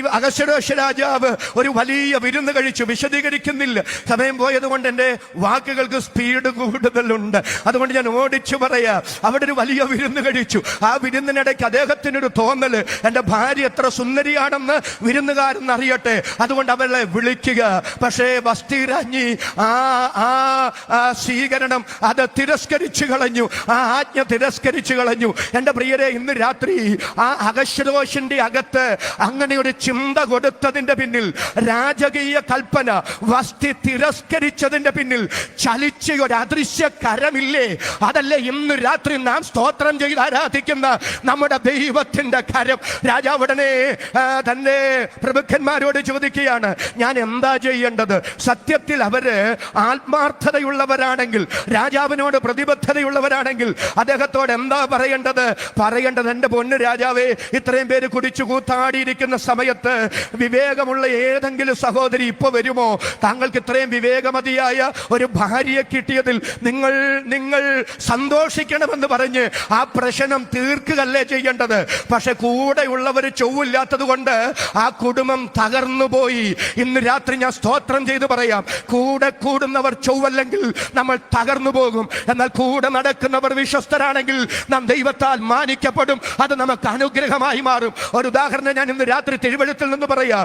അഹശ്വേരോശ് രാജാവ് ഒരു വലിയ വിരുന്ന് കഴിച്ചു. വിശദീകരിക്കുന്നില്ല, സമയം പോയതുകൊണ്ട് എൻ്റെ വാക്കുകൾക്ക് സ്പീഡ് കൂടുതലുണ്ട്. അതുകൊണ്ട് ഞാൻ ഓടിച്ചു പറയാ, അവിടെ ഒരു വലിയ വിരുന്ന് കഴിച്ചു. ആ വിരുന്നിനിടയ്ക്ക് അദ്ദേഹത്തിനൊരു തോന്നല്, എൻ്റെ ഭാര്യ എത്ര സുന്ദരിയാണെന്ന് വിരുന്നുകാരൻ അറിയട്ടെ, അതുകൊണ്ട് അവളെ വിളിക്കുക. പക്ഷേ വസ്തി രാജ്ഞി ആ സ്വീകരണം അത് തിരസ്കരിച്ചു കളഞ്ഞു, ആ ആജ്ഞ തിരസ്കരിച്ചു കളഞ്ഞു. എൻ്റെ പ്രിയരെ, ഇന്ന് രാത്രി ആ അഹശ്വേരോശിന്റെ അകത്ത് അങ്ങനെ ഒരു ചിന്ത കൊടുത്തതിന്റെ പിന്നിൽ, രാജകീയ കൽപ്പന വസ്തി തിരസ്കരിച്ചതിന്റെ പിന്നിൽ ചലിച്ച ഒരു അദൃശ്യ കരമില്ലേ? അതല്ലേ ഇന്ന് രാത്രി നാം സ്തോത്രം ചെയ്ത് ആരാധിക്കുന്ന നമ്മുടെ ദൈവത്തിന്റെ കരം. രാജാവ് ഉടനെ തന്റെ പ്രഭുക്കന്മാരോട് ചോദിക്കുകയാണ്, ഞാൻ എന്താ ചെയ്യേണ്ടത്? സത്യത്തിൽ അവര് ആത്മാർത്ഥതയുള്ളവരാണെങ്കിൽ, രാജാവിനോട് പ്രതിബദ്ധതയുള്ളവരാണെങ്കിൽ അദ്ദേഹത്തോട് എന്താ പറയേണ്ടത്? എന്റെ പൊന്നു രാജാവേ, ഇത്രയും പേര് കുടിച്ചു കൂത്താടിയിരിക്കുന്ന സമയത്ത് വിവേകമുള്ള ഏതെങ്കിലും സഹോദരി ഇപ്പൊ വരുമോ? താങ്കൾക്ക് ഇത്രയും വിവേകമതിയായ ഒരു ഭാര്യയെ കിട്ടിയതിൽ നിങ്ങൾ സന്തോഷിക്കണമെന്ന് പറഞ്ഞ് ആ പ്രശ്നം തീർക്കുകയല്ലേ ചെയ്യേണ്ടത്. പക്ഷെ കൂടെയുള്ളവർ ചൊവ്വില്ലാത്തത് കൊണ്ട് ആ കുടുംബം തകർന്നു പോയി. ഇന്ന് രാത്രി ഞാൻ സ്തോത്രം ചെയ്ത് പറയാം, കൂടെ കൂടുന്നവർ ചൊവ്വല്ലെങ്കിൽ നമ്മൾ തകർന്നു പോകും. എന്നാൽ കൂടെ നടക്കുന്നവർ വിശ്വസ്തരാണെങ്കിൽ നാം ദൈവത്താൽ മാനിക്കപ്പെടും. അത് നമുക്ക് അനുഗ്രഹമായി മാറും. ഒരു ഉദാഹരണം ഞാൻ ഇന്ന് രാത്രി തിരുവഴുത്തിൽ നിന്ന് പറയാ.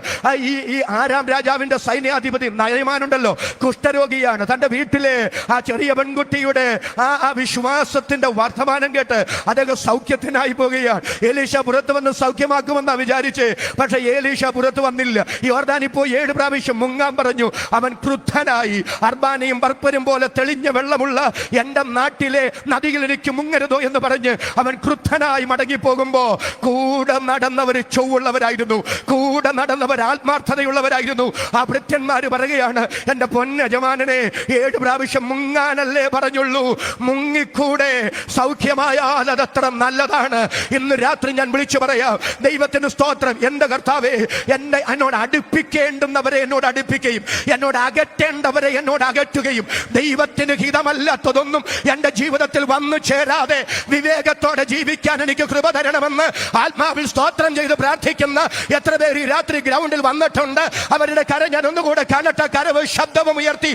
ഈ ആരാം രാജാവിന്റെ സൈന്യാധിപതി നയമാനുണ്ടല്ലോ, കുഷ്ഠരോഗിയാണ്. തന്റെ വീട്ടിലെ ആ ചെറിയ പെൺകുട്ടിയുടെ ആ വിശ്വാസത്തിന്റെ വർത്തമാനം കേട്ട് അദ്ദേഹം സൗഖ്യത്തിനായി പോകുകയാണ്. എലീശ പുറത്ത് വന്ന് സൗഖ്യമാക്കുമെന്നാ വിചാരിച്ച്, പക്ഷെ എലീശ പുറത്ത് വന്നില്ല. യോർദാനിൽ പോയി 7 പ്രാവശ്യം മുങ്ങാൻ പറഞ്ഞു. അവൻ ക്രുദ്ധനായി. അർബാനയും ബർപ്പരും പോലെ തെളിഞ്ഞ വെള്ളമുള്ള എന്റെ നാട്ടിലെ നദിയിൽ എനിക്ക് മുങ്ങരുതോ എന്ന് പറഞ്ഞ് അവൻ ക്രുദ്ധനായി മടങ്ങി പോകുമ്പോ കൂടെ നടന്നവർ ചൊവ്വുള്ളവരായിരുന്നു, കൂടെ നടന്നവർ ആത്മാർത്ഥതയുള്ളവരായിരുന്നു. ആ ഭൃത്യന്മാര് പറയുകയാണ്, എന്റെ പൊന്നജമാനനെ 7 പ്രാവശ്യം മുങ്ങാനല്ലേ പറഞ്ഞുള്ളൂ, മുങ്ങിക്കൂടെ? സൗഖ്യമായാൽ അതത്ര നല്ലതാണ്. ഇന്ന് രാത്രി ഞാൻ വിളിച്ചു പറയാം, ദൈവത്തിന് സ്തോത്രം. എന്റെ കർത്താവേ, എന്നോട് അടുപ്പിക്കേണ്ടുന്നവരെ എന്നോട് അടുപ്പിക്കുകയും എന്നോട് അകറ്റേണ്ടവരെ എന്നോട് അകറ്റുകയും, ദൈവത്തിന് ഹിതമല്ലാത്തതൊന്നും എന്റെ ജീവിതത്തിൽ വന്നു ചേരാതെ വിവേകത്തോടെ ജീവിക്കാൻ എനിക്ക് കൃപ തരണമെന്ന് ആത്മാവിൽ സ്തോത്രം ചെയ്ത് പ്രാർത്ഥിക്കുന്ന എത്ര പേര് ഈ രാത്രി ഗ്രൗണ്ടിൽ വന്നിട്ടുണ്ട്? അവരുടെ കര ഞാൻ ഒന്നുകൂടെ കാണട്ടെ. കരവ് ശബ്ദവും ഉയർത്തി